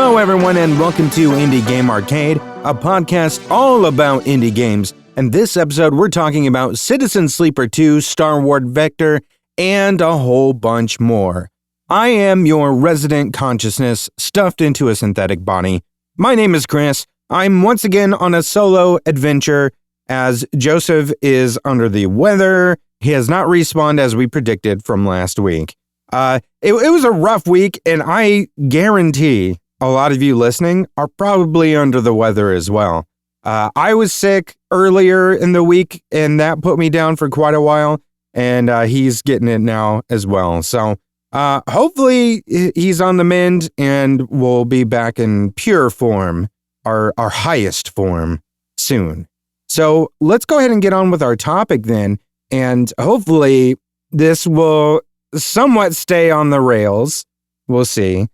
Hello, everyone, and welcome to Indie Game Arcade, a podcast all about indie games. And this episode, we're talking about Citizen Sleeper 2, Starward Vector, and a whole bunch more. I am your resident consciousness stuffed into a synthetic body. My name is Chris. I'm once again on a solo adventure as Joseph is under the weather. He has not respawned as we predicted from last week. It was a rough week, and I guarantee a lot of you listening are probably under the weather as well. I was sick earlier in the week, and that put me down for quite a while, and he's getting it now as well. So hopefully he's on the mend, and we'll be back in pure form, our highest form, soon. So let's go ahead and get on with our topic then, and hopefully this will somewhat stay on the rails. We'll see.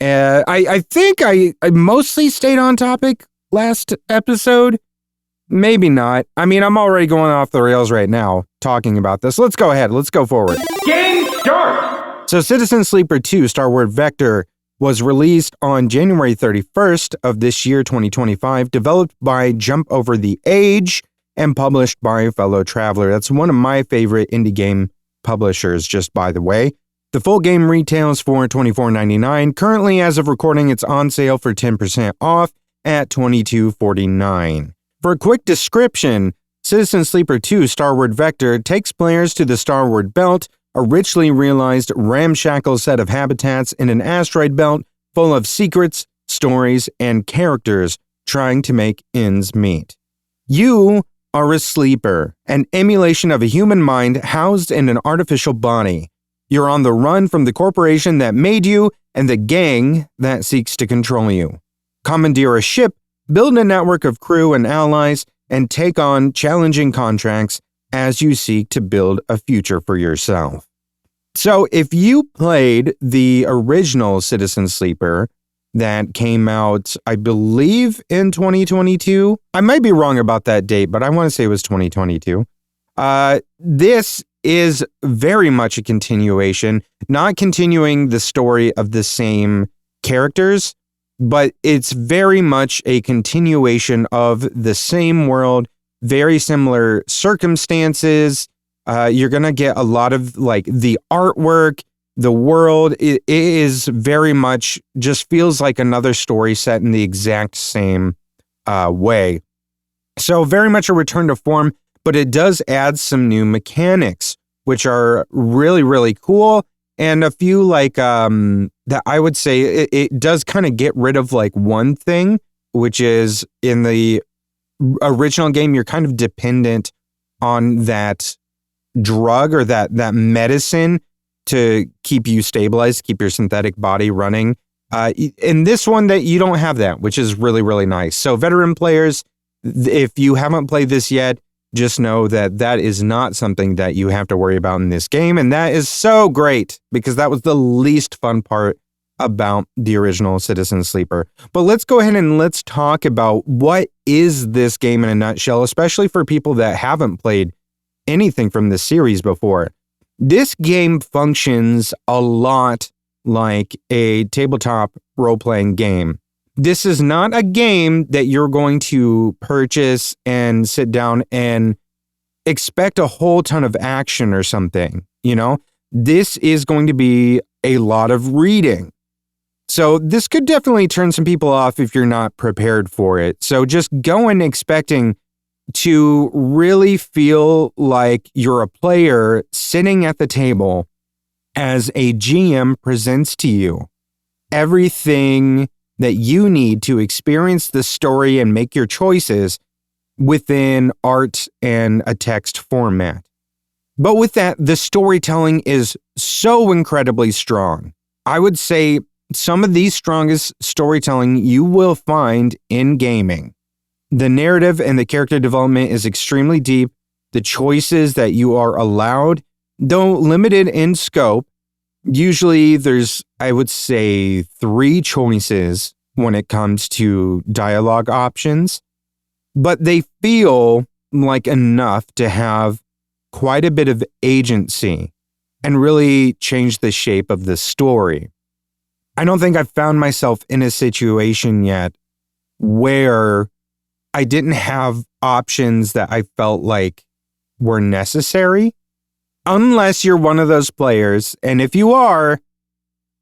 I think I mostly stayed on topic last episode. Maybe not. I mean, I'm already going off the rails right now talking about this. Let's go ahead. Let's go forward. Game start! So Citizen Sleeper 2, Starward Vector, was released on January 31st of this year, 2025, developed by Jump Over the Age and published by Fellow Traveler. That's one of my favorite indie game publishers, just by the way. The full game retails for $24.99. Currently, as of recording, it's on sale for 10% off at $22.49. For a quick description, Citizen Sleeper 2 Starward Vector takes players to the Starward Belt, a richly realized ramshackle set of habitats in an asteroid belt full of secrets, stories, and characters trying to make ends meet. You are a sleeper, an emulation of a human mind housed in an artificial body. You're on the run from the corporation that made you and the gang that seeks to control you. Commandeer a ship, build a network of crew and allies, and take on challenging contracts as you seek to build a future for yourself. So if you played the original Citizen Sleeper that came out, I believe, in 2022. I might be wrong about that date, but I want to say it was 2022. This is very much a continuation, not continuing the story of the same characters, but it's very much a continuation of the same world, very similar circumstances. You're going to get a lot of like the artwork, the world. It is very much just feels like another story set in the exact same way. So very much a return to form, but it does add some new mechanics, which are really, really cool. And a few like that I would say it does kind of get rid of like one thing, which is in the original game, you're kind of dependent on that drug or that medicine to keep you stabilized, keep your synthetic body running. In this one, that you don't have that, which is really, really nice. So veteran players, if you haven't played this yet, just know that that is not something that you have to worry about in this game. And that is so great because that was the least fun part about the original Citizen Sleeper. But let's go ahead and let's talk about what is this game in a nutshell, especially for people that haven't played anything from this series before. This game functions a lot like a tabletop role-playing game. This is not a game that you're going to purchase and sit down and expect a whole ton of action or something, you know? This is going to be a lot of reading. So this could definitely turn some people off if you're not prepared for it. So just go in expecting to really feel like you're a player sitting at the table as a GM presents to you everything that you need to experience the story and make your choices within art and a text format. But with that, the storytelling is so incredibly strong. I would say some of the strongest storytelling you will find in gaming. The narrative and the character development is extremely deep. The choices that you are allowed, though limited in scope, usually there's, I would say, 3 choices when it comes to dialogue options, but they feel like enough to have quite a bit of agency and really change the shape of the story. I don't think I've found myself in a situation yet where I didn't have options that I felt like were necessary. Unless you're one of those players, and if you are,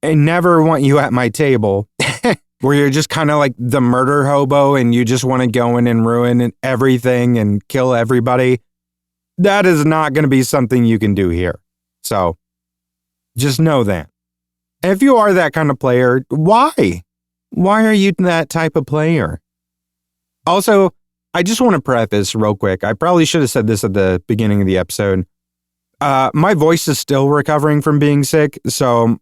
I never want you at my table, where you're just kind of like the murder hobo and you just want to go in and ruin everything and kill everybody. That is not going to be something you can do here. So just know that. And if you are that kind of player, why? Why are you that type of player? Also, I just want to preface real quick. I probably should have said this at the beginning of the episode. My voice is still recovering from being sick, so,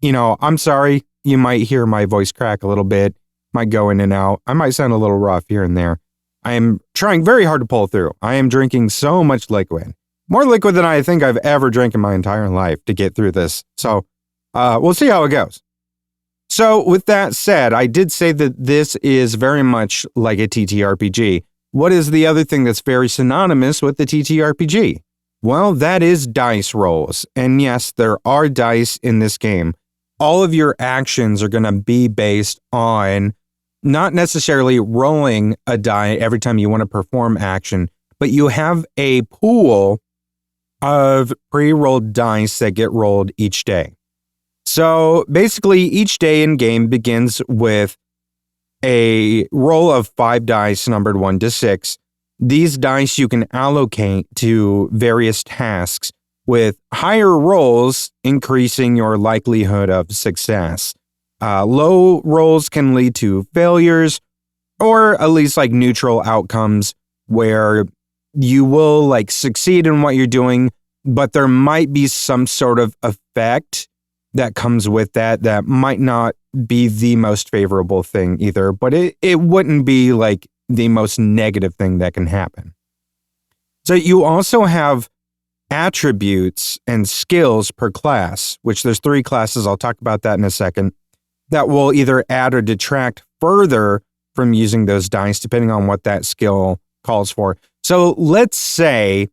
I'm sorry. You might hear my voice crack a little bit, might go in and out. I might sound a little rough here and there. I am trying very hard to pull through. I am drinking so much liquid. More liquid than I think I've ever drank in my entire life to get through this. So, we'll see how it goes. So, with that said, I did say that this is very much like a TTRPG. What is the other thing that's very synonymous with the TTRPG? Well, that is dice rolls. And yes, there are dice in this game. All of your actions are going to be based on not necessarily rolling a die every time you want to perform action, but you have a pool of pre-rolled dice that get rolled each day. So basically, each day in game begins with a roll of 5 dice numbered 1 to 6. These dice you can allocate to various tasks, with higher rolls increasing your likelihood of success. Low rolls can lead to failures, or at least like neutral outcomes where you will like succeed in what you're doing, but there might be some sort of effect that comes with that might not be the most favorable thing either, but it wouldn't be like the most negative thing that can happen. So you also have attributes and skills per class, which there's 3 classes, I'll talk about that in a second, that will either add or detract further from using those dice depending on what that skill calls for. So let's say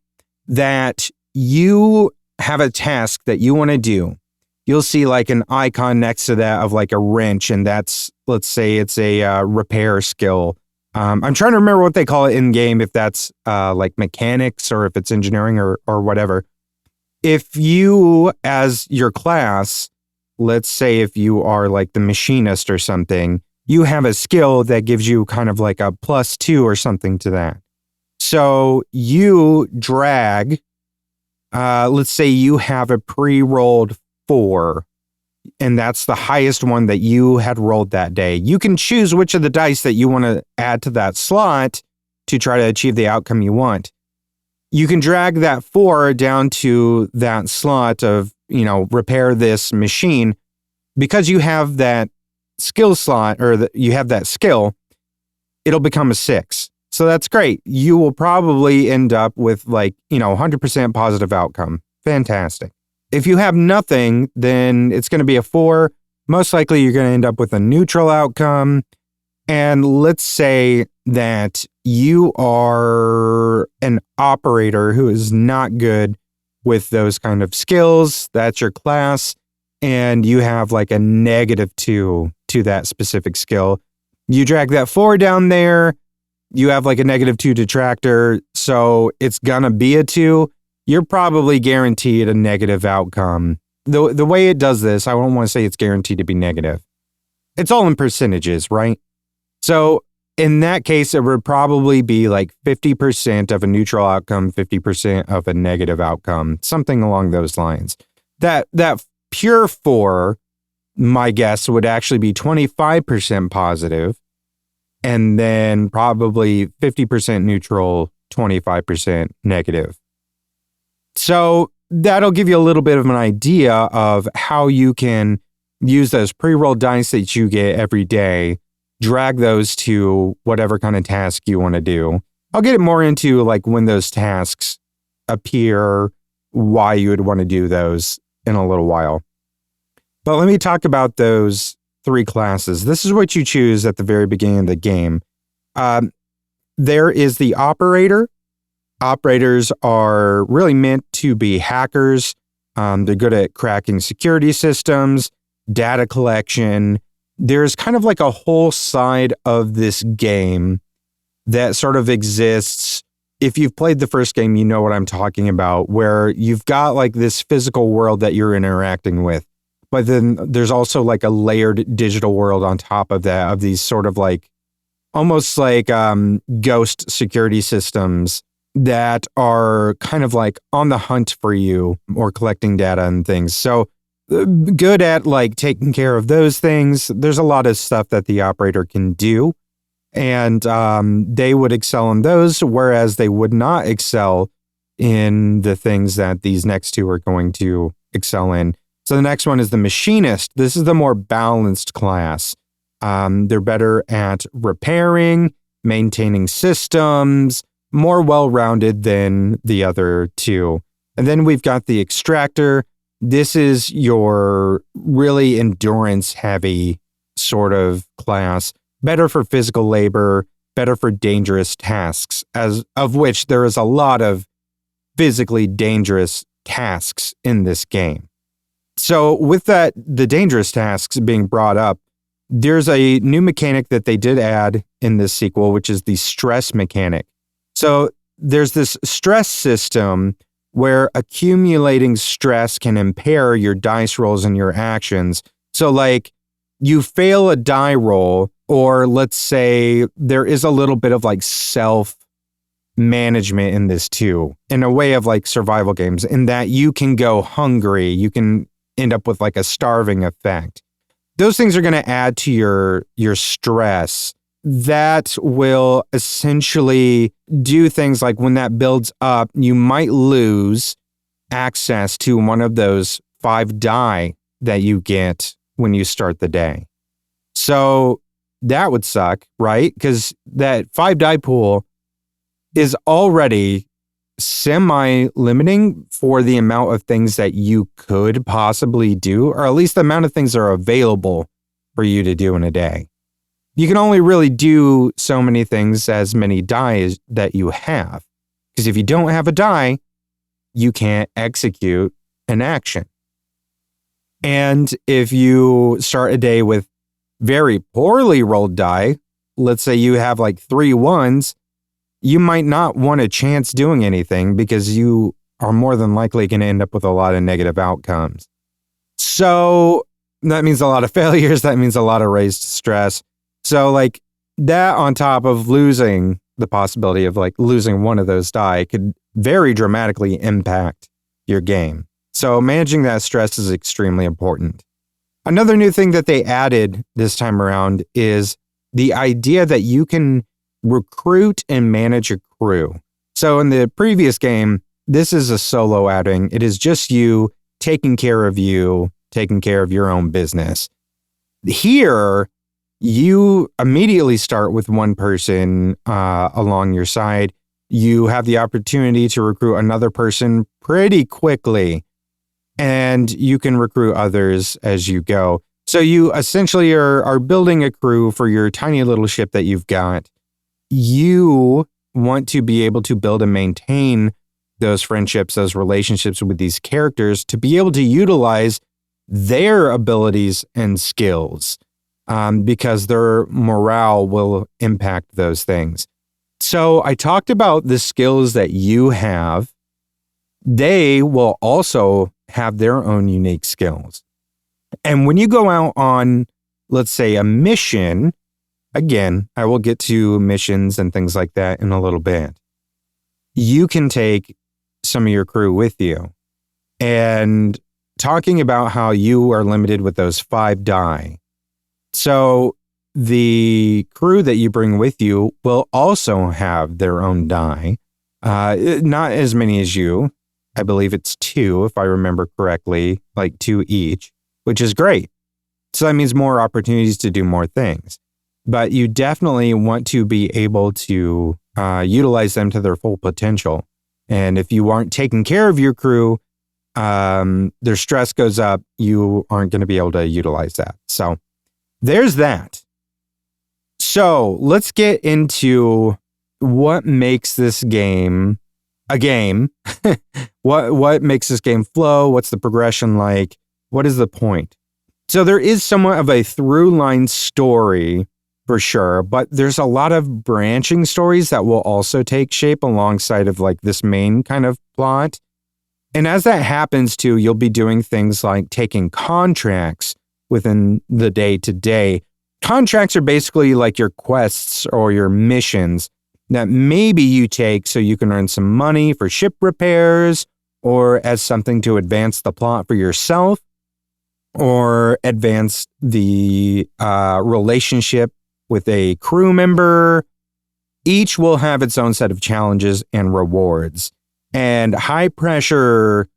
that you have a task that you want to do. You'll see like an icon next to that of like a wrench, and that's, let's say it's a repair skill. I'm trying to remember what they call it in game, if that's like mechanics or if it's engineering or whatever. If you, as your class, let's say if you are like the machinist or something, you have a skill that gives you kind of like a +2 or something to that. So you drag, let's say you have a pre-rolled 4, and that's the highest one that you had rolled that day. You can choose which of the dice that you want to add to that slot to try to achieve the outcome you want. You can drag that 4 down to that slot of, repair this machine. Because you have that skill slot, or you have that skill, it'll become a 6. So that's great. You will probably end up with 100% positive outcome. Fantastic. If you have nothing, then it's going to be a 4. Most likely you're going to end up with a neutral outcome. And let's say that you are an operator who is not good with those kind of skills. That's your class. And you have like a -2 to that specific skill. You drag that 4 down there. You have like a -2 detractor. So it's going to be a 2. You're probably guaranteed a negative outcome. The way it does this, I don't want to say it's guaranteed to be negative. It's all in percentages, right? So in that case, it would probably be like 50% of a neutral outcome, 50% of a negative outcome, something along those lines. That pure 4, my guess, would actually be 25% positive, and then probably 50% neutral, 25% negative. So that'll give you a little bit of an idea of how you can use those pre-rolled dice that you get every day, drag those to whatever kind of task you want to do. I'll get more into like when those tasks appear, why you would want to do those in a little while. But let me talk about those 3 classes. This is what you choose at the very beginning of the game. There is the operator. Operators are really meant to be hackers. They're good at cracking security systems. data collection. There's kind of like a whole side of this game that sort of exists. If you've played the first game, you know what I'm talking about, where you've got like this physical world that you're interacting with. But then there's also like a layered digital world on top of that, of these sort of like almost like ghost security systems that are kind of like on the hunt for you or collecting data and things. So good at like taking care of those things. There's a lot of stuff that the operator can do, and they would excel in those, whereas they would not excel in the things that these next two are going to excel in. So the next one is the machinist. This is the more balanced class. They're better at repairing, maintaining systems, more well-rounded than the other two. And then we've got the extractor. This is your really endurance-heavy sort of class. Better for physical labor, better for dangerous tasks, as of which there is a lot of physically dangerous tasks in this game. So with that, the dangerous tasks being brought up, there's a new mechanic that they did add in this sequel, which is the stress mechanic. So there's this stress system where accumulating stress can impair your dice rolls and your actions. So like you fail a die roll, or let's say there is a little bit of like self-management in this too, in a way of like survival games, in that you can go hungry, you can end up with like a starving effect. Those things are going to add to your stress. That will essentially do things like when that builds up, you might lose access to one of those 5 die that you get when you start the day. So that would suck, right? Because that 5 die pool is already semi-limiting for the amount of things that you could possibly do, or at least the amount of things that are available for you to do in a day. You can only really do so many things as many die that you have. Because if you don't have a die, you can't execute an action. And if you start a day with very poorly rolled die, let's say you have like 3 ones, you might not want a chance doing anything because you are more than likely going to end up with a lot of negative outcomes. So that means a lot of failures. That means a lot of raised stress. So like that on top of losing the possibility of like losing one of those die could very dramatically impact your game. So managing that stress is extremely important. Another new thing that they added this time around is the idea that you can recruit and manage a crew. So in the previous game, this is a solo outing. It is just you taking care of you, taking care of your own business. Here, you immediately start with one person along your side. You have the opportunity to recruit another person pretty quickly, and you can recruit others as you go. So you essentially are building a crew for your tiny little ship that you've got. You want to be able to build and maintain those friendships, those relationships with these characters to be able to utilize their abilities and skills, because their morale will impact those things. So I talked about the skills that you have. They will also have their own unique skills. And when you go out on, let's say, a mission, again, I will get to missions and things like that in a little bit. You can take some of your crew with you. And talking about how you are limited with those 5 die. So the crew that you bring with you will also have their own die. Not as many as you. I believe it's 2, if I remember correctly, like 2 each, which is great. So that means more opportunities to do more things. But you definitely want to be able to utilize them to their full potential. And if you aren't taking care of your crew, their stress goes up, you aren't going to be able to utilize that. So there's that. So let's get into what makes this game a game. What makes this game flow? What's the progression like? What is the point? So there is somewhat of a through line story for sure, but there's a lot of branching stories that will also take shape alongside of like this main kind of plot. And as that happens too, you'll be doing things like taking contracts within the day to day. Contracts are basically like your quests or your missions that maybe you take so you can earn some money for ship repairs or as something to advance the plot for yourself or advance the relationship with a crew member. Each will have its own set of challenges and rewards. And high pressure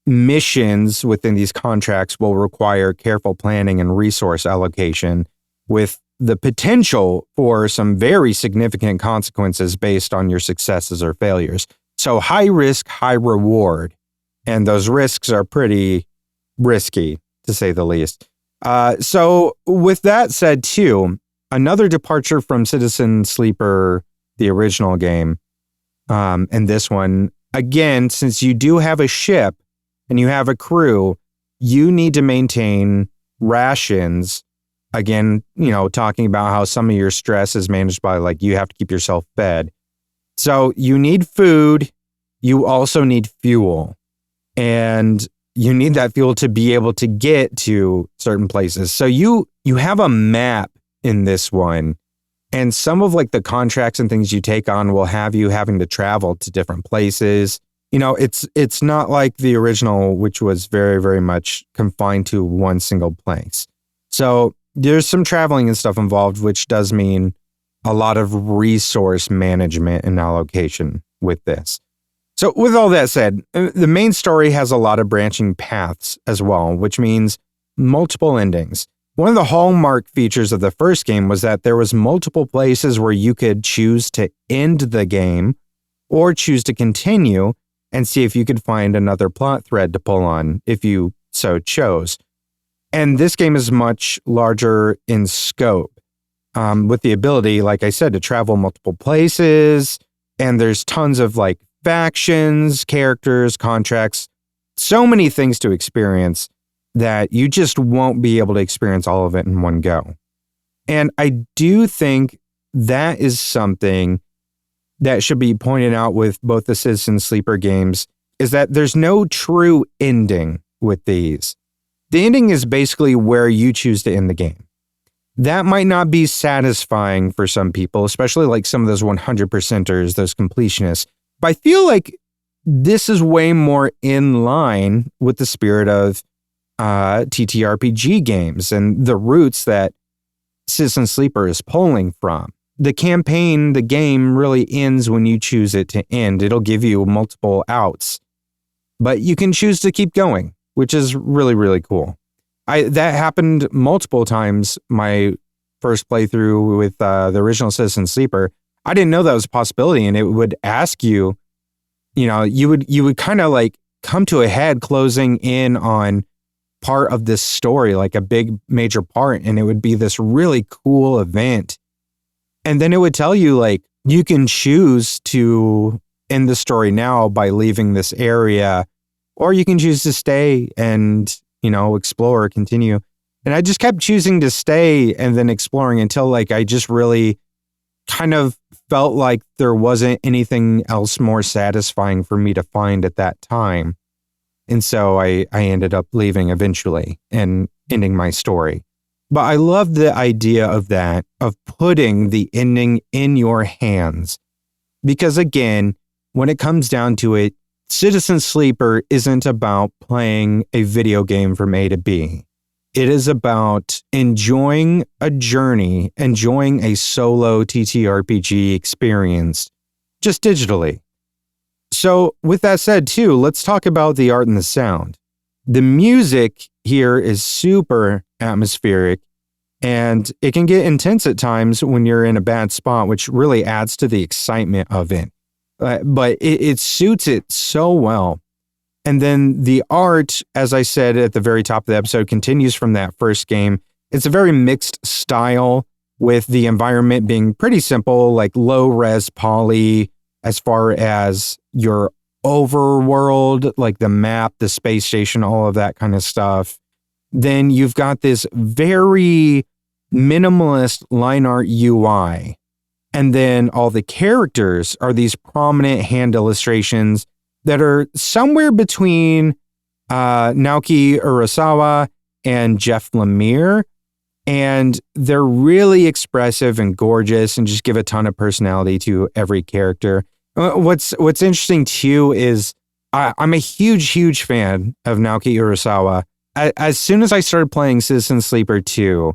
missions within these contracts will require careful planning and resource allocation with the potential for some very significant consequences based on your successes or failures. So high risk, high reward. And those risks are pretty risky, to say the least. So with that said too, another departure from Citizen Sleeper, the original game, and this one, again, since you do have a ship and you have a crew, you need to maintain rations. Again, talking about how some of your stress is managed by like you have to keep yourself fed. So you need food. You also need fuel. And you need that fuel to be able to get to certain places. So you have a map in this one. And some of like the contracts and things you take on will have you having to travel to different places. It's not like the original, which was very, very much confined to one single place. So there's some traveling and stuff involved, which does mean a lot of resource management and allocation with this. So with all that said, the main story has a lot of branching paths as well, which means multiple endings. One of the hallmark features of the first game was that there was multiple places where you could choose to end the game or choose to continue and see if you could find another plot thread to pull on if you so chose. And this game is much larger in scope, with the ability, like I said, to travel multiple places. And there's tons of like factions, characters, contracts, so many things to experience that you just won't be able to experience all of it in one go. And I do think that is something that should be pointed out with both the Citizen Sleeper games, is that there's no true ending with these. The ending is basically where you choose to end the game. That might not be satisfying for some people, especially like some of those 100%ers, those completionists. But I feel like this is way more in line with the spirit of TTRPG games and the roots that Citizen Sleeper is pulling from. The campaign, the game really ends when you choose it to end. It'll give you multiple outs, but you can choose to keep going, which is really, really cool. That happened multiple times. My first playthrough with the original Citizen Sleeper, I didn't know that was a possibility, and it would ask you, you would kind of like come to a head closing in on part of this story, like a big major part, and it would be this really cool event. And then it would tell you like, you can choose to end the story now by leaving this area, or you can choose to stay and, explore or continue. And I just kept choosing to stay and then exploring until like, I just really kind of felt like there wasn't anything else more satisfying for me to find at that time. And so I ended up leaving eventually and ending my story. But I love the idea of that, of putting the ending in your hands. Because again, when it comes down to it, Citizen Sleeper isn't about playing a video game from A to B. It is about enjoying a journey, enjoying a solo TTRPG experience, just digitally. So with that said too, let's talk about the art and the sound. The music here is super atmospheric, and it can get intense at times when you're in a bad spot, which really adds to the excitement of it. But it suits it so well. And then the art, as I said at the very top of the episode, continues from that first game. It's a very mixed style, with the environment being pretty simple, like low-res poly as far as your overworld, like the map, the space station, all of that kind of stuff. then you've got this very minimalist line art UI. And then all the characters are these prominent hand illustrations that are somewhere between Naoki Urasawa and Jeff Lemire. And they're really expressive and gorgeous and just give a ton of personality to every character. What's interesting too is I'm a huge fan of Naoki Urasawa. As soon as I started playing Citizen Sleeper 2,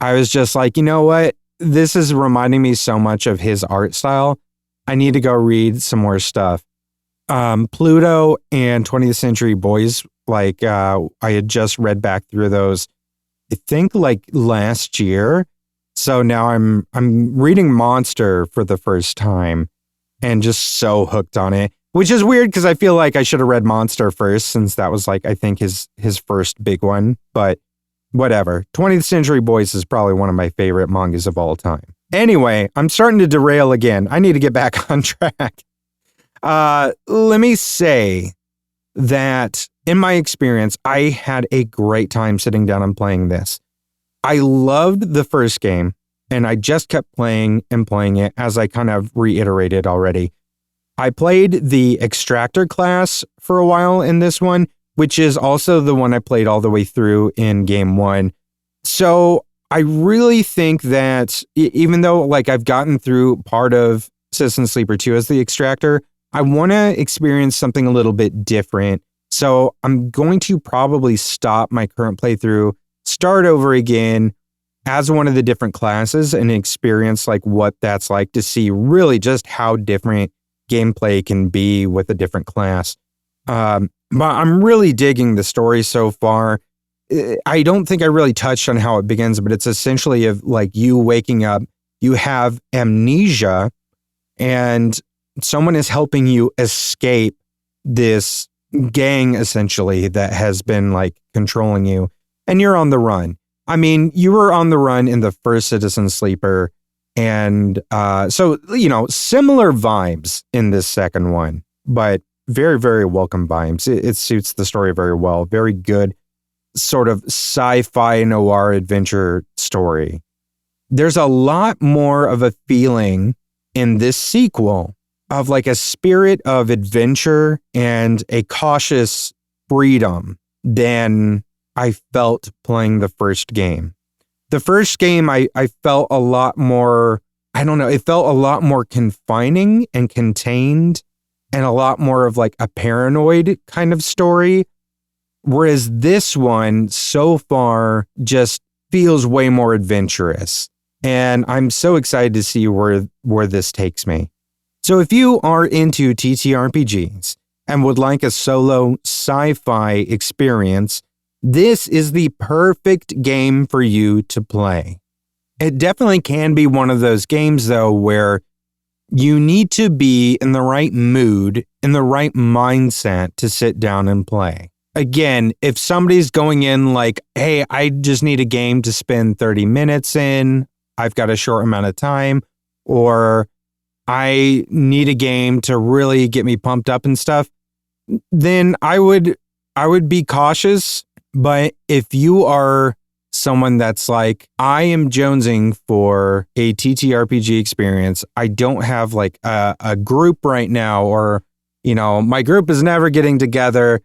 I was just like, you know what? This is reminding me so much of his art style. I need to go read some more stuff. Pluto and 20th Century Boys, like I had just read back through those, I think like last year. So now I'm reading Monster for the first time and just so hooked on it, which is weird because I feel like I should have read Monster first since that was like, I think his first big one, but whatever. 20th Century Boys is probably one of my favorite mangas of all time. Anyway, I'm starting to derail again. I need to get back on track. Let me say that in my experience, I had a great time sitting down and playing this. I loved the first game, and I just kept playing and playing it, as I kind of reiterated already. I played the Extractor class for a while in this one, which is also the one I played all the way through in game one. So I really think that even though like I've gotten through part of Citizen Sleeper 2 as the Extractor, I want to experience something a little bit different. So I'm going to probably stop my current playthrough, start over again as one of the different classes and experience like what that's like to see really just how different gameplay can be with a different class. But I'm really digging the story so far. I don't think I really touched on how it begins, but it's essentially of like you waking up, you have amnesia, and someone is helping you escape this gang essentially that has been like controlling you, and you're on the run. I mean, you were on the run in the first Citizen Sleeper, and so, you know, similar vibes in this second one, but very, very welcome vibes. It suits the story very well. Very good sort of sci-fi noir adventure story. There's a lot more of a feeling in this sequel of like a spirit of adventure and a cautious freedom than I felt playing the first game. The first game, I felt a lot more, I don't know, it felt a lot more confining and contained and a lot more of like a paranoid kind of story. Whereas this one so far just feels way more adventurous. And I'm so excited to see where this takes me. So if you are into TTRPGs and would like a solo sci-fi experience, this is the perfect game for you to play. It definitely can be one of those games, though, where you need to be in the right mood, in the right mindset to sit down and play. Again, if somebody's going in like, hey, I just need a game to spend 30 minutes in, I've got a short amount of time, or I need a game to really get me pumped up and stuff, then I would be cautious. But if you are someone that's like, I am jonesing for a TTRPG experience, I don't have like a group right now, or, you know, my group is never getting together,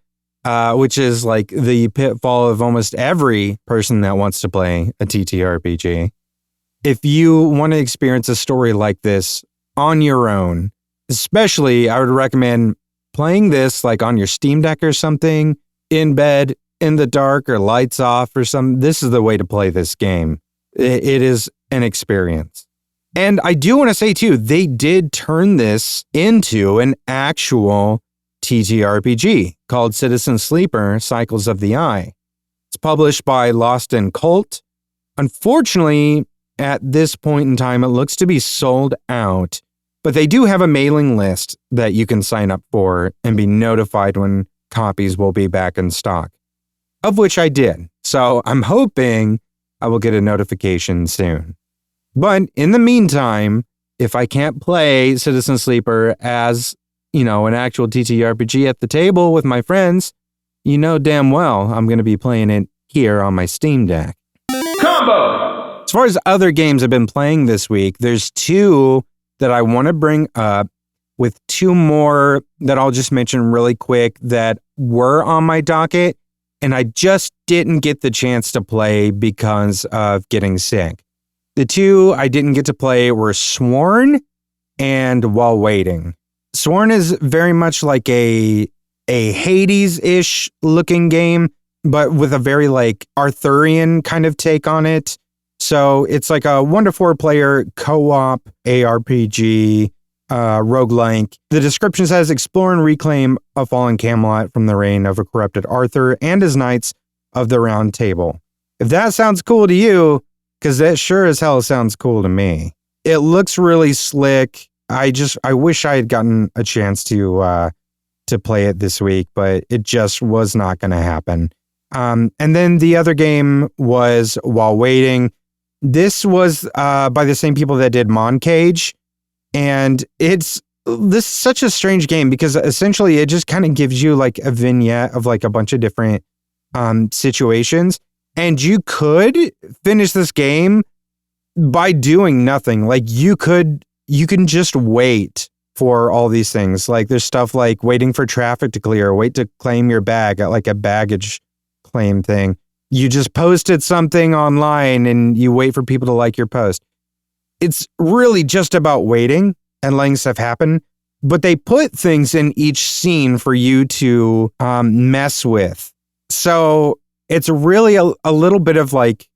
which is like the pitfall of almost every person that wants to play a TTRPG. If you want to experience a story like this on your own, especially I would recommend playing this like on your Steam Deck or something, in bed, in the dark, or lights off or something. This is the way to play this game. It is an experience. And I do want to say too, they did turn this into an actual TTRPG called Citizen Sleeper: Cycles of the Eye. It's published by Lost in Cult. Unfortunately, at this point in time, it looks to be sold out, but they do have a mailing list that you can sign up for and be notified when copies will be back in stock, of which I did. So I'm hoping I will get a notification soon. But in the meantime, if I can't play Citizen Sleeper as, you know, an actual TTRPG at the table with my friends, you know damn well I'm going to be playing it here on my Steam Deck. Combo! As far as other games I've been playing this week, there's two that I want to bring up, with two more that I'll just mention really quick that were on my docket, and I just didn't get the chance to play because of getting sick. The two I didn't get to play were Sworn and While Waiting. Sworn is very much like a Hades-ish looking game, but with a very like Arthurian kind of take on it. So it's like a 1 to 4 player co-op ARPG roguelike. The description says, explore and reclaim a fallen Camelot from the reign of a corrupted Arthur and his knights of the Round Table. If that sounds cool to you, because that sure as hell sounds cool to me. It looks really slick. I wish I had gotten a chance to play it this week, but it just was not going to happen. And then the other game was While Waiting. This was by the same people that did Moncage, and this is such a strange game because essentially it just kind of gives you like a vignette of like a bunch of different situations, and you could finish this game by doing nothing. Like you can just wait for all these things. Like there's stuff like waiting for traffic to clear, wait to claim your bag at like a baggage claim thing. You just posted something online and you wait for people to like your post. It's really just about waiting and letting stuff happen, but they put things in each scene for you to mess with. So it's really a little bit of like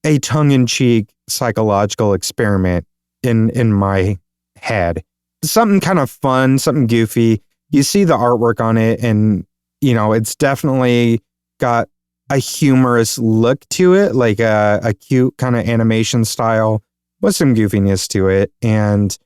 a tongue-in-cheek psychological experiment in my head. Something kind of fun, something goofy. You see the artwork on it and, you know, it's definitely got a humorous look to it, like a cute kind of animation style with some goofiness to it. And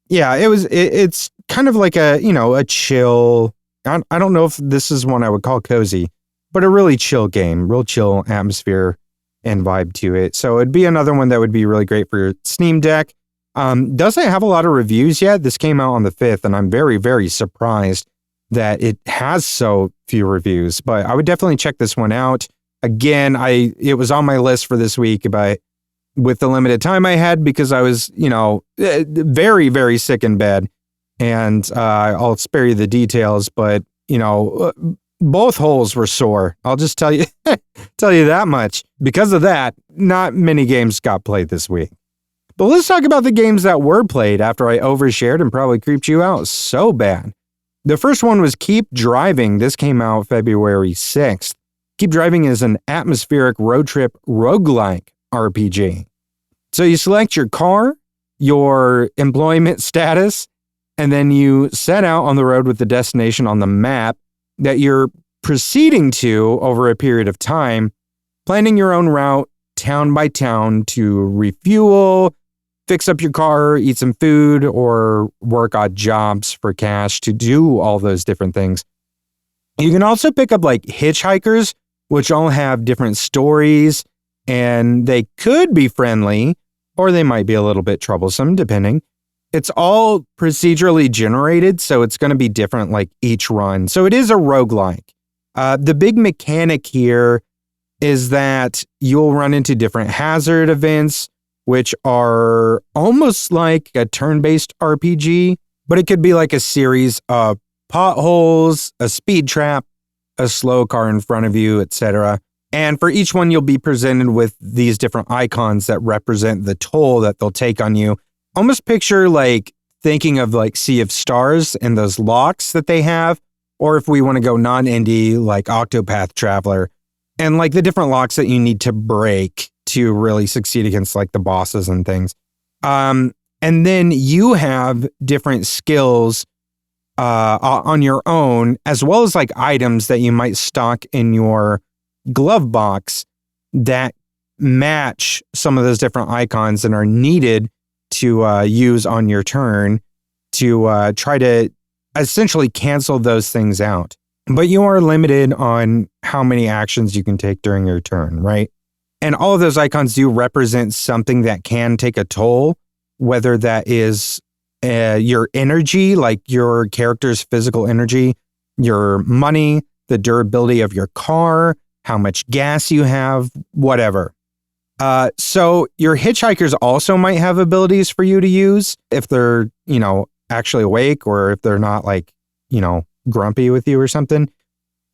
yeah, it's kind of like a chill, I don't know if this is one I would call cozy, but a really chill game, real chill atmosphere and vibe to it. So it'd be another one that would be really great for your Steam Deck. Doesn't have a lot of reviews yet. This came out on the 5th, and I'm very, very surprised that it has so few reviews, but I would definitely check this one out. Again, it was on my list for this week, but with the limited time I had, because I was, very, very sick in bed, and I'll spare you the details, but, both holes were sore. I'll just tell you that much. Because of that, not many games got played this week. But let's talk about the games that were played after I overshared and probably creeped you out so bad. The first one was Keep Driving. This came out February 6th. Keep Driving is an atmospheric road trip roguelike RPG. So you select your car, your employment status, and then you set out on the road with the destination on the map that you're proceeding to over a period of time, planning your own route town by town to refuel, fix up your car, eat some food, or work odd jobs for cash to do all those different things. You can also pick up like hitchhikers, which all have different stories, and they could be friendly, or they might be a little bit troublesome, depending. It's all procedurally generated, so it's going to be different like each run. So it is a roguelike. The big mechanic here is that you'll run into different hazard events, which are almost like a turn-based RPG, but it could be like a series of potholes, a speed trap, a slow car in front of you, etc. And for each one, you'll be presented with these different icons that represent the toll that they'll take on you. Almost picture like thinking of like Sea of Stars and those locks that they have, or if we want to go non-indie, like Octopath Traveler, and like the different locks that you need to break to really succeed against like the bosses and things. And then you have different skills on your own, as well as like items that you might stock in your glove box that match some of those different icons and are needed to use on your turn to try to essentially cancel those things out. But you are limited on how many actions you can take during your turn, right? And all of those icons do represent something that can take a toll, whether that is your energy, like your character's physical energy, your money, the durability of your car, how much gas you have, whatever. So your hitchhikers also might have abilities for you to use if they're, actually awake or if they're not like, grumpy with you or something.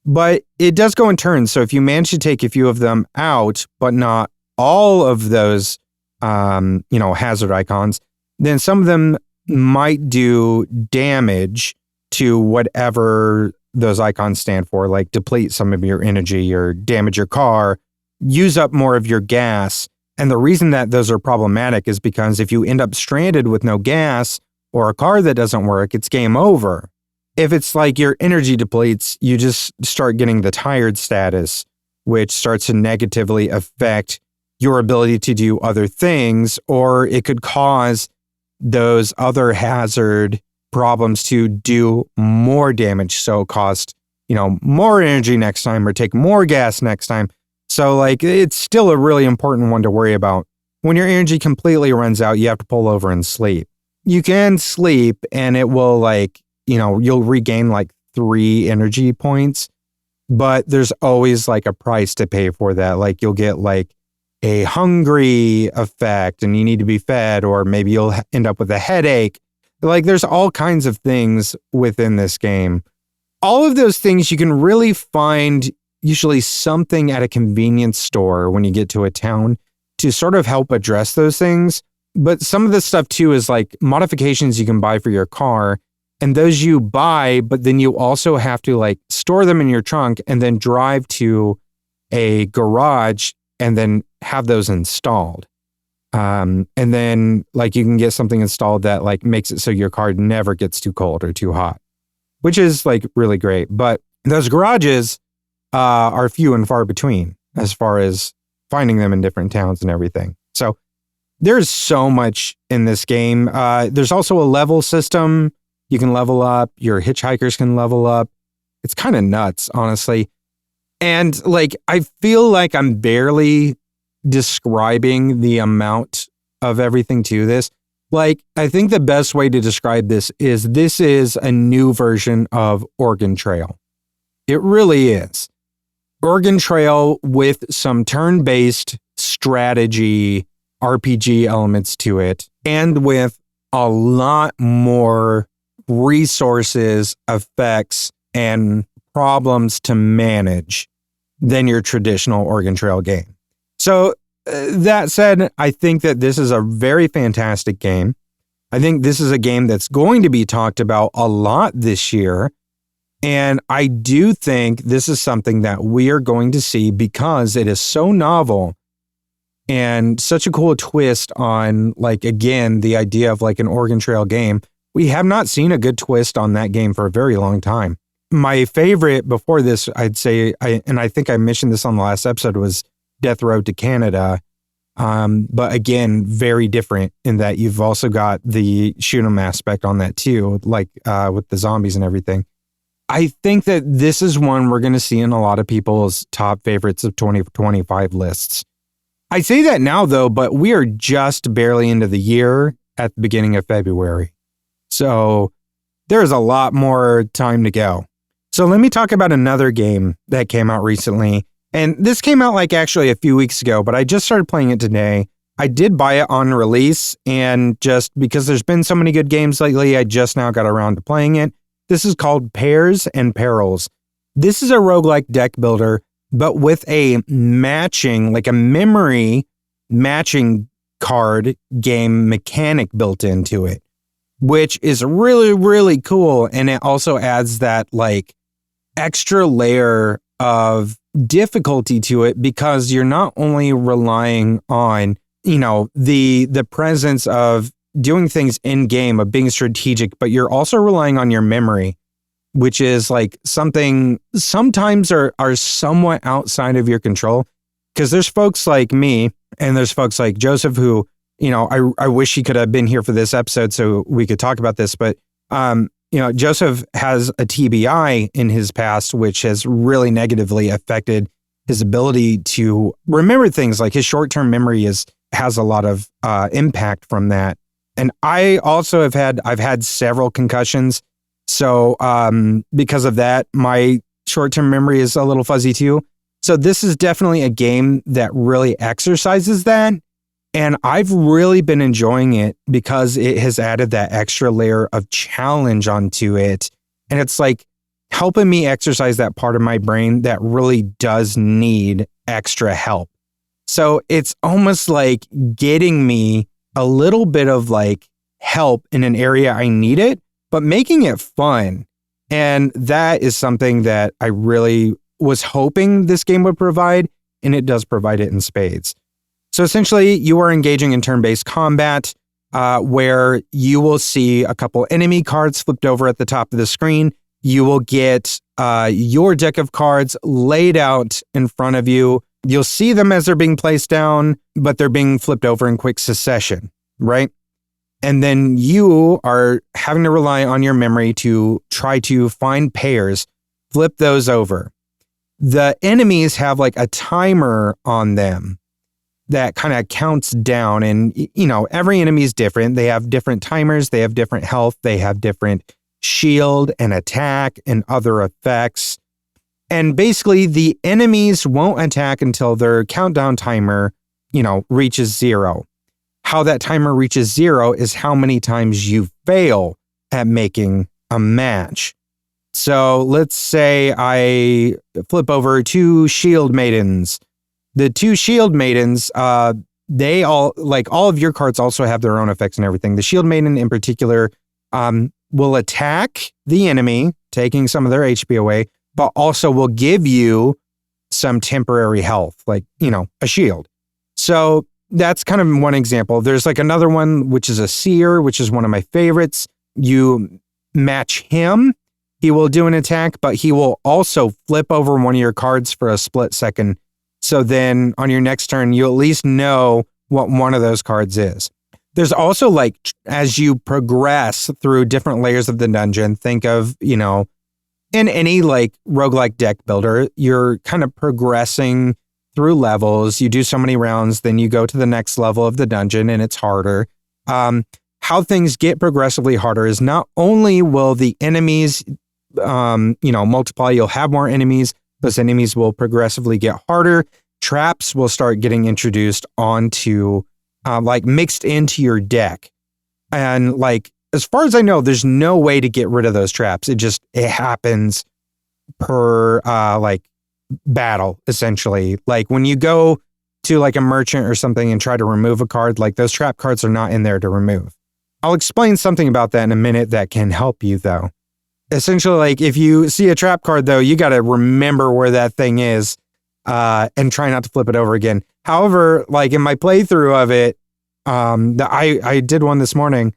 But it does go in turns. So if you manage to take a few of them out, but not all of those, hazard icons, then some of them might do damage to whatever those icons stand for, like deplete some of your energy or damage your car, use up more of your gas. And the reason that those are problematic is because if you end up stranded with no gas or a car that doesn't work, it's game over. If it's like your energy depletes, you just start getting the tired status, which starts to negatively affect your ability to do other things, or it could cause those other hazard problems to do more damage. So cost, more energy next time or take more gas next time. So like, it's still a really important one to worry about. When your energy completely runs out, you have to pull over and sleep. You can sleep and it will you'll regain like 3 energy points, but there's always like a price to pay for that. Like you'll get like a hungry effect and you need to be fed, or maybe you'll end up with a headache. Like there's all kinds of things within this game. All of those things you can really find usually something at a convenience store when you get to a town to sort of help address those things. But some of the stuff too is like modifications you can buy for your car, and those you buy, but then you also have to like store them in your trunk and then drive to a garage and then have those installed. And then like you can get something installed that like makes it so your car never gets too cold or too hot, which is like really great. But those garages are few and far between as far as finding them in different towns and everything. So there's so much in this game. There's also a level system. You can level up. Your hitchhikers can level up. It's kind of nuts, honestly. And like, I feel like I'm barely describing the amount of everything to this. Like, I think the best way to describe this is a new version of Oregon Trail. It really is. Oregon Trail with some turn-based strategy RPG elements to it, and with a lot more resources, effects, and problems to manage than your traditional Oregon Trail game. So that said, I think that this is a very fantastic game. I think this is a game that's going to be talked about a lot this year. And I do think this is something that we are going to see because it is so novel and such a cool twist on, like, again, the idea of like an Oregon Trail game. We have not seen a good twist on that game for a very long time. My favorite before this, I'd say, and I think I mentioned this on the last episode, was Death Road to Canada. But again, very different in that you've also got the shoot 'em aspect on that too, like with the zombies and everything. I think that this is one we're going to see in a lot of people's top favorites of 2025 lists. I say that now though, but we are just barely into the year at the beginning of February. So there's a lot more time to go. So let me talk about another game that came out recently. And this came out like actually a few weeks ago, but I just started playing it today. I did buy it on release, and just because there's been so many good games lately, I just now got around to playing it. This is called Pairs and Perils. This is a roguelike deck builder, but with a matching, like a memory matching card game mechanic built into it, which is really, really cool. And it also adds that like extra layer of difficulty to it, because you're not only relying on, the presence of doing things in game, of being strategic, but you're also relying on your memory, which is like something sometimes are somewhat outside of your control. Because there's folks like me and there's folks like Joseph who, I wish he could have been here for this episode so we could talk about this, but Joseph has a TBI in his past, which has really negatively affected his ability to remember things. Like his short-term memory has a lot of impact from that. And I also I've had several concussions. So because of that, my short-term memory is a little fuzzy too. So this is definitely a game that really exercises that. And I've really been enjoying it because it has added that extra layer of challenge onto it. And it's like helping me exercise that part of my brain that really does need extra help. So it's almost like getting me a little bit of like help in an area I need it, but making it fun. And that is something that I really was hoping this game would provide, and it does provide it in spades. So essentially, you are engaging in turn-based combat where you will see a couple enemy cards flipped over at the top of the screen. You will get your deck of cards laid out in front of you. You'll see them as they're being placed down, but they're being flipped over in quick succession, right? And then you are having to rely on your memory to try to find pairs, flip those over. The enemies have like a timer on them that kind of counts down, and every enemy is different. They have different timers, they have different health, they have different shield and attack and other effects. And basically the enemies won't attack until their countdown timer, reaches 0. How that timer reaches 0 is how many times you fail at making a match. So let's say I flip over 2 shield maidens. The 2 shield maidens, they all of your cards also have their own effects and everything. The shield maiden in particular will attack the enemy, taking some of their HP away, but also will give you some temporary health, like, a shield. So that's kind of one example. There's like another one, which is a seer, which is one of my favorites. You match him. He will do an attack, but he will also flip over one of your cards for a split second. So then on your next turn, you at least know what one of those cards is. There's also as you progress through different layers of the dungeon, think of, in any roguelike deck builder, you're kind of progressing through levels. You do so many rounds, then you go to the next level of the dungeon and it's harder. How things get progressively harder is not only will the enemies multiply, you'll have more enemies, those enemies will progressively get harder. Traps will start getting introduced onto, mixed into your deck. And as far as I know, there's no way to get rid of those traps. It happens per, battle, essentially. Like when you go to a merchant or something and try to remove a card, those trap cards are not in there to remove. I'll explain something about that in a minute that can help you though. Essentially, if you see a trap card though, you got to remember where that thing is and try not to flip it over again. However, in my playthrough of it, I did one this morning.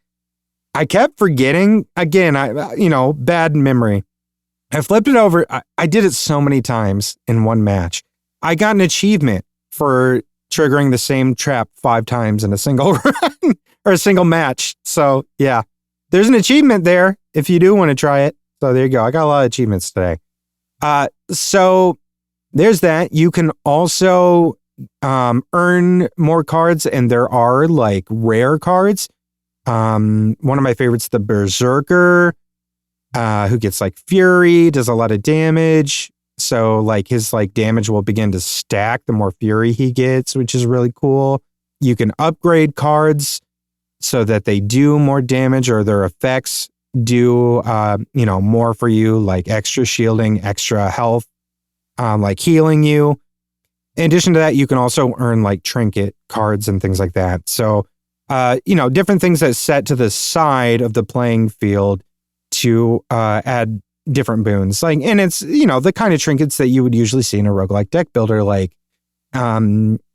I kept forgetting again. Bad memory. I flipped it over. I did it so many times in one match. I got an achievement for triggering the same trap 5 times in a single run or a single match. So yeah, there's an achievement there if you do want to try it. So there you go. I got a lot of achievements today. So there's that. You can also earn more cards, and there are rare cards. One of my favorites, the Berserker, who gets Fury, does a lot of damage. So his damage will begin to stack the more Fury he gets, which is really cool. You can upgrade cards so that they do more damage, or their effects do more for you, extra shielding, extra health, healing you. In addition to that, you can also earn trinket cards and things like that. So different things that set to the side of the playing field to add different boons. And it's, the kind of trinkets that you would usually see in a roguelike deck builder,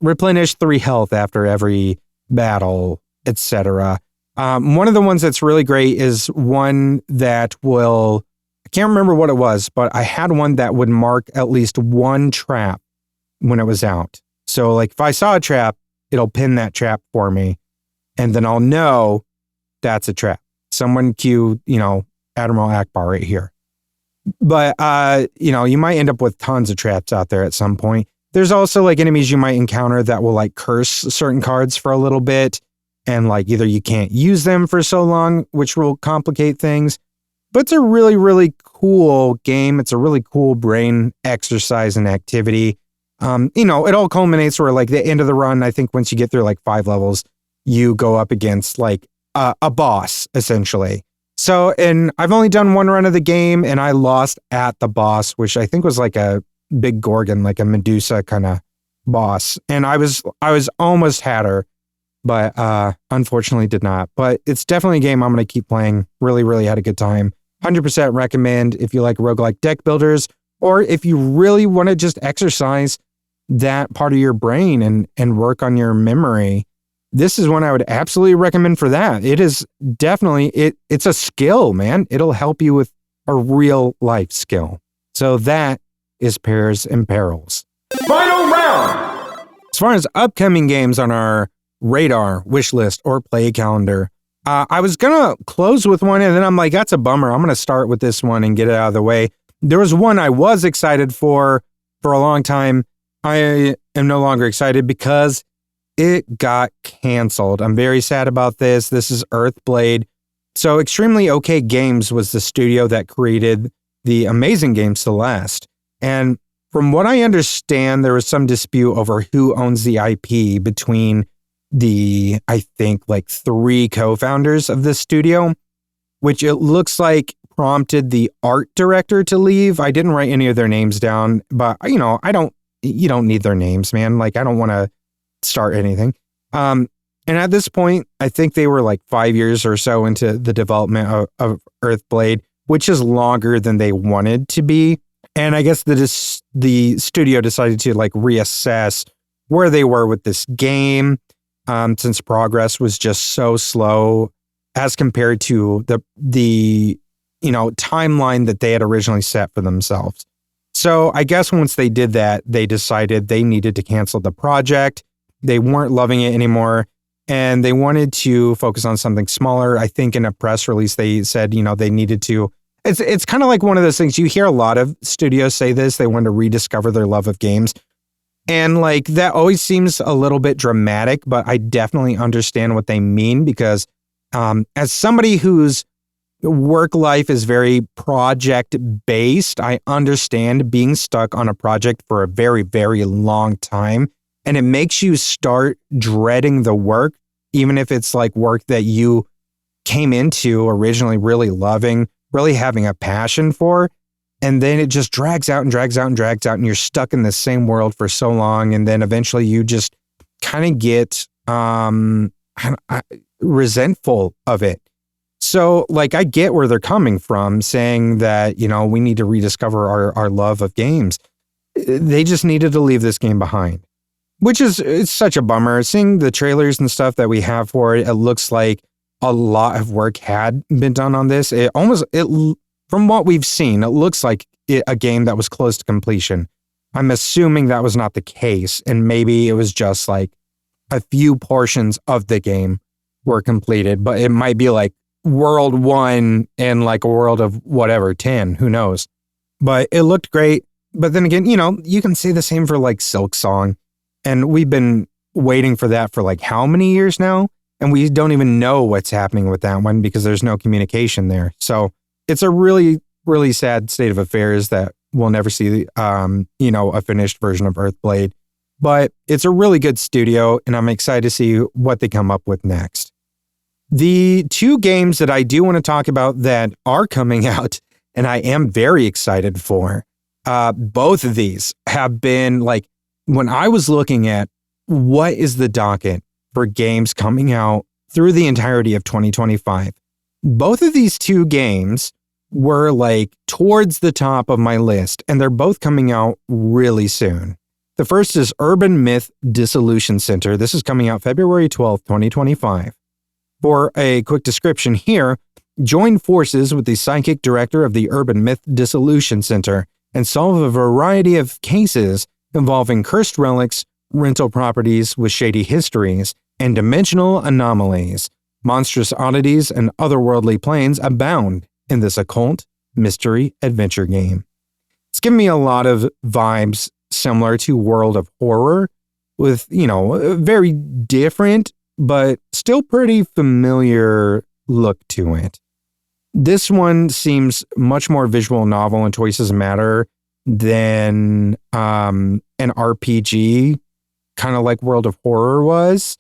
replenish 3 health after every battle, etc. One of the ones that's really great is one that will, I can't remember what it was, but I had one that would mark at least 1 trap when it was out. So if I saw a trap, it'll pin that trap for me. And then I'll know that's a trap. Someone cue, Admiral Akbar right here. But, you might end up with tons of traps out there at some point. There's also enemies you might encounter that will curse certain cards for a little bit. And either you can't use them for so long, which will complicate things. But it's a really, really cool game. It's a really cool brain exercise and activity. It all culminates where like the end of the run, I think once you get through like 5 levels, you go up against like a boss essentially. So, and I've only done 1 run of the game and I lost at the boss, which I think was like a big Gorgon, like a Medusa kind of boss. And I was almost had her, but unfortunately did not. But it's definitely a game I'm going to keep playing. Really, really had a good time. 100% recommend if you like roguelike deck builders, or if you really want to just exercise that part of your brain and work on your memory. This is one I would absolutely recommend for that. It is definitely, it's a skill, man. It'll help you with a real life skill. So that is Pairs and Perils. Final round! As far as upcoming games on our radar, wish list, or play calendar, I was going to close with one and then I'm like, that's a bummer. I'm going to start with this one and get it out of the way. There was one I was excited for a long time. I am no longer excited because it got canceled. I'm very sad about this. This is Earthblade. So Extremely OK Games was the studio that created the amazing game Celeste. And from what I understand, there was some dispute over who owns the IP between the, I think, like 3 co-founders of this studio, which it looks like prompted the art director to leave. I didn't write any of their names down, but you don't need their names, man. Like, I don't want to start anything. And at this point, I think they were like 5 years or so into the development of Earthblade, which is longer than they wanted to be. And I guess the studio decided to like reassess where they were with this game, since progress was just so slow as compared to the timeline that they had originally set for themselves. So I guess once they did that, they decided they needed to cancel the project. They weren't loving it anymore, and they wanted to focus on something smaller. I think in a press release, they said, they needed to. It's kind of like one of those things you hear a lot of studios say this. They want to rediscover their love of games. And like that always seems a little bit dramatic, but I definitely understand what they mean because as somebody whose work life is very project based, I understand being stuck on a project for a very, very long time. And it makes you start dreading the work, even if it's like work that you came into originally really loving, really having a passion for. And then it just drags out and drags out and drags out, and you're stuck in the same world for so long. And then eventually you just kind of get resentful of it. So like, I get where they're coming from saying that, we need to rediscover our love of games. They just needed to leave this game behind, which is, it's such a bummer. Seeing the trailers and stuff that we have for it, it looks like a lot of work had been done on this. From what we've seen, it looks like a game that was close to completion. I'm assuming that was not the case, and maybe it was just like a few portions of the game were completed, but it might be like world 1 and like a world of whatever, 10, who knows. But it looked great. But then again, you can say the same for like Silksong, and we've been waiting for that for like how many years now? And we don't even know what's happening with that one because there's no communication there. So it's a really, really sad state of affairs that we'll never see, a finished version of Earthblade. But it's a really good studio, and I'm excited to see what they come up with next. The 2 games that I do want to talk about that are coming out, and I am very excited for, both of these have been like, when I was looking at what is the docket for games coming out through the entirety of 2025, both of these 2 games were like towards the top of my list, and they're both coming out really soon. The first is Urban Myth Dissolution Center. This is coming out February 12th, 2025. For a quick description here, join forces with the psychic director of the Urban Myth Dissolution Center and solve a variety of cases involving cursed relics, rental properties with shady histories, and dimensional anomalies. Monstrous oddities and otherworldly planes abound in this occult mystery adventure game. It's giving me a lot of vibes similar to World of Horror, with, a very different but still pretty familiar look to it. This one seems much more visual novel and choices matter, than an RPG, kind of like World of Horror was.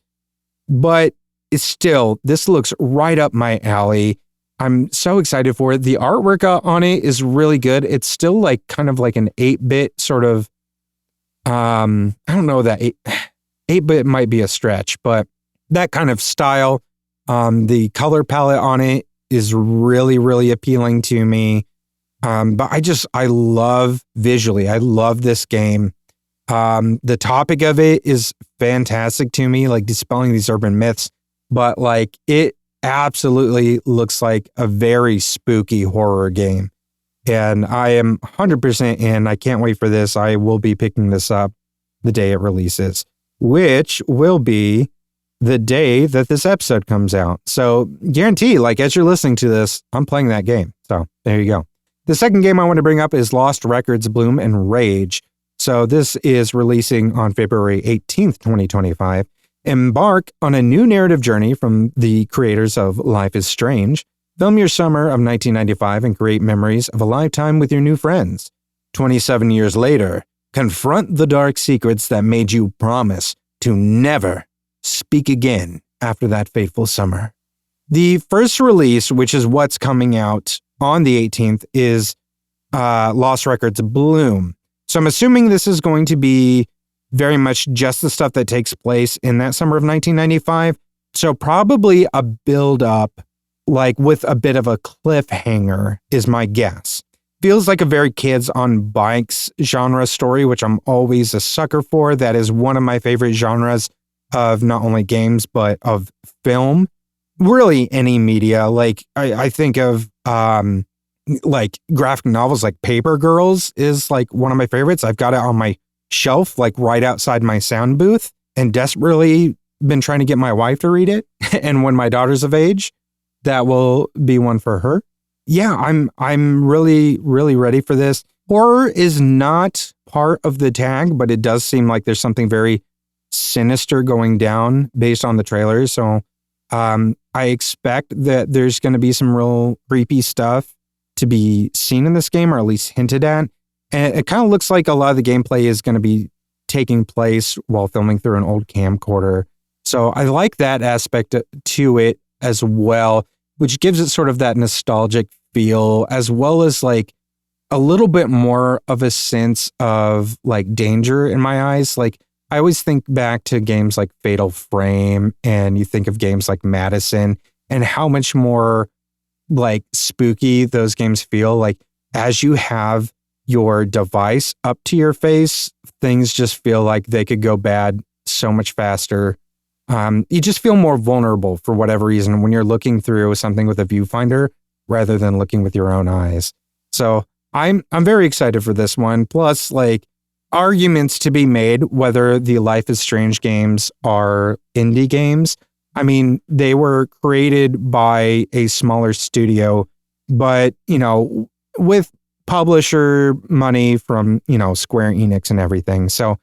But it's still, this looks right up my alley. I'm so excited for it. The artwork on it is really good. It's still like kind of like an 8-bit sort of, I don't know, that 8-bit might be a stretch, but that kind of style. The color palette on it is really, really appealing to me. But I love visually. I love this game. The topic of it is fantastic to me, like dispelling these urban myths, but like it absolutely looks like a very spooky horror game. And I am 100% in. I can't wait for this. I will be picking this up the day it releases, which will be the day that this episode comes out. So guarantee, like as you're listening to this, I'm playing that game. So there you go. The second game I want to bring up is Lost Records Bloom and Rage. So this is releasing on February 18th, 2025. Embark on a new narrative journey from the creators of Life is Strange. Film your summer of 1995 and create memories of a lifetime with your new friends. 27 years later, confront the dark secrets that made you promise to never speak again after that fateful summer. The first release, which is what's coming out on the 18th, is Lost Records Bloom. So I'm assuming this is going to be very much just the stuff that takes place in that summer of 1995. So probably a build up, like with a bit of a cliffhanger, is my guess. Feels like a very kids on bikes genre story, which I'm always a sucker for. That is one of my favorite genres of not only games, but of film. Really any media. Like I think of like graphic novels, like Paper Girls is like one of my favorites. I've got it on my shelf, like right outside my sound booth, and desperately been trying to get my wife to read it. And when my daughter's of age, that will be one for her. Yeah, I'm really, really ready for this. Horror is not part of the tag, but it does seem like there's something very sinister going down based on the trailers. So I expect that there's going to be some real creepy stuff to be seen in this game, or at least hinted at. And it kind of looks like a lot of the gameplay is going to be taking place while filming through an old camcorder. So I like that aspect to it as well, which gives it sort of that nostalgic feel, as well as like a little bit more of a sense of like danger in my eyes. Like I always think back to games like Fatal Frame, and you think of games like Madison, and how much more like spooky those games feel. Like as you have your device up to your face, things just feel like they could go bad so much faster. You just feel more vulnerable for whatever reason when you're looking through something with a viewfinder rather than looking with your own eyes. So I'm very excited for this one. Plus, like, arguments to be made whether the Life is Strange games are indie games. I mean, they were created by a smaller studio, but, you know, with publisher money from, you know, Square Enix and everything. So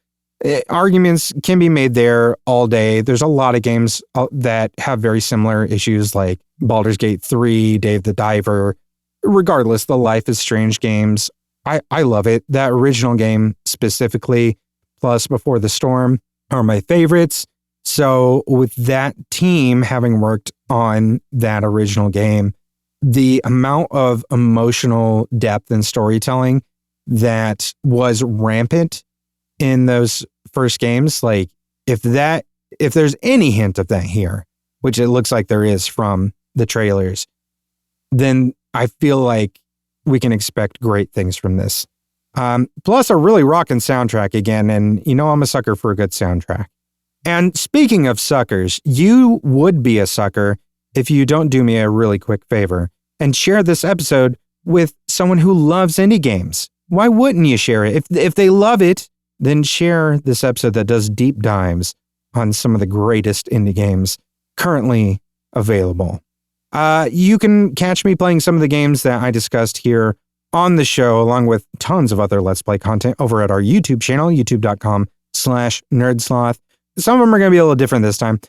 arguments can be made there all day. There's a lot of games that have very similar issues, like Baldur's Gate 3, Dave the Diver. Regardless, the Life is Strange games, I love it. That original game specifically, plus Before the Storm, are my favorites. So with that team having worked on that original game, the amount of emotional depth and storytelling that was rampant in those first games, like if there's any hint of that here, which it looks like there is from the trailers, then I feel like we can expect great things from this. Plus a really rockin' soundtrack again, and you know I'm a sucker for a good soundtrack. And speaking of suckers, you would be a sucker if you don't do me a really quick favor and share this episode with someone who loves indie games. Why wouldn't you share it? If they love it, then share this episode that does deep dives on some of the greatest indie games currently available. You can catch me playing some of the games that I discussed here on the show, along with tons of other Let's Play content over at our YouTube channel, youtube.com/nerdsloth. Some of them are going to be a little different this time.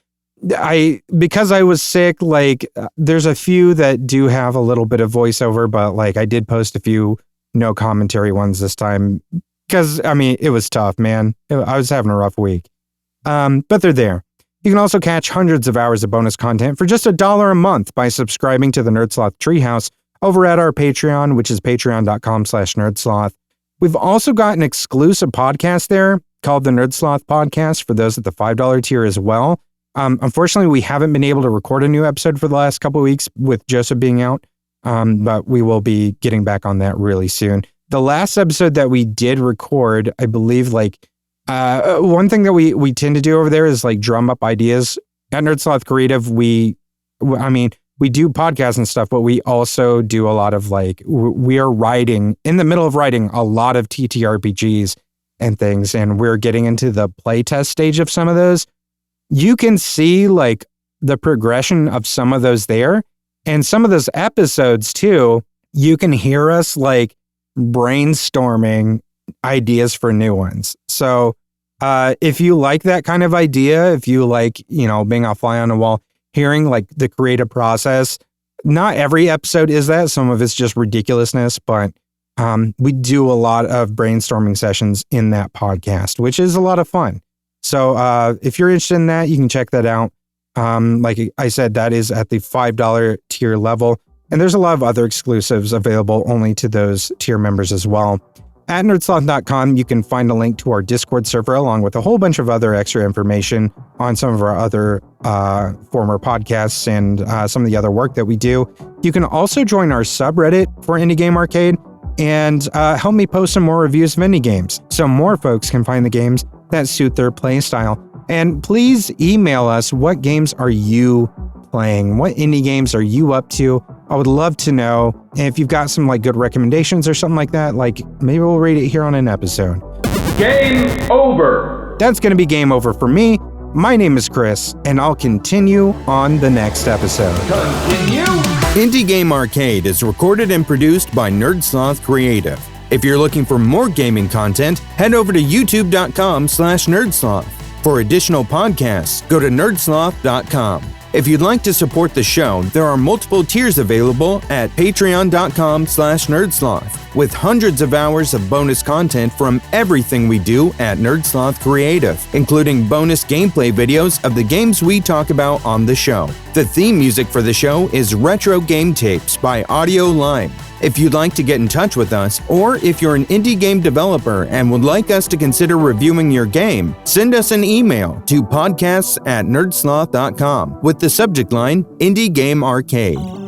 Because I was sick, like there's a few that do have a little bit of voiceover, but like I did post a few no commentary ones this time. Because, I mean, it was tough, man. I was having a rough week. But they're there. You can also catch hundreds of hours of bonus content for just $1 a month by subscribing to the Nerdsloth Treehouse over at our Patreon, which is patreon.com/nerdsloth. We've also got an exclusive podcast there called the Nerdsloth Podcast for those at the $5 tier as well. Unfortunately, we haven't been able to record a new episode for the last couple of weeks with Joseph being out, but we will be getting back on that really soon. The last episode that we did record, I believe, one thing that we tend to do over there is drum up ideas. At Sloth Creative, we do podcasts and stuff, but we also do a lot of we are writing, in the middle of writing a lot of TTRPGs and things, and we're getting into the playtest stage of some of those. You can see the progression of some of those there, and some of those episodes too, you can hear us brainstorming ideas for new ones. So if you like that kind of idea, if you being a fly on the wall, hearing the creative process, not every episode is that. Some of it's just ridiculousness, but we do a lot of brainstorming sessions in that podcast, which is a lot of fun. So if you're interested in that, you can check that out. Like I said, that is at the $5 tier level. And there's a lot of other exclusives available only to those tier members as well. At nerdsloth.com, you can find a link to our Discord server along with a whole bunch of other extra information on some of our other former podcasts and some of the other work that we do. You can also join our subreddit for Indie Game Arcade and help me post some more reviews of indie games so more folks can find the games that suit their play style. And please email us, what games are you playing? What indie games are you up to? I would love to know. And if you've got some good recommendations or something like that, maybe we'll read it here on an episode. Game over. That's going to be game over for me. My name is Chris, and I'll continue on the next episode. Continue. Indie Game Arcade is recorded and produced by Sloth Creative. If you're looking for more gaming content, head over to youtube.com/nerdsloth. For additional podcasts, go to nerdsloth.com. If you'd like to support the show, there are multiple tiers available at patreon.com/nerdsloth, with hundreds of hours of bonus content from everything we do at Nerdsloth Creative, including bonus gameplay videos of the games we talk about on the show. The theme music for the show is Retro Game Tapes by Audio Lime. If you'd like to get in touch with us, or if you're an indie game developer and would like us to consider reviewing your game, send us an email to podcasts@nerdsloth.com with the subject line Indie Game Arcade.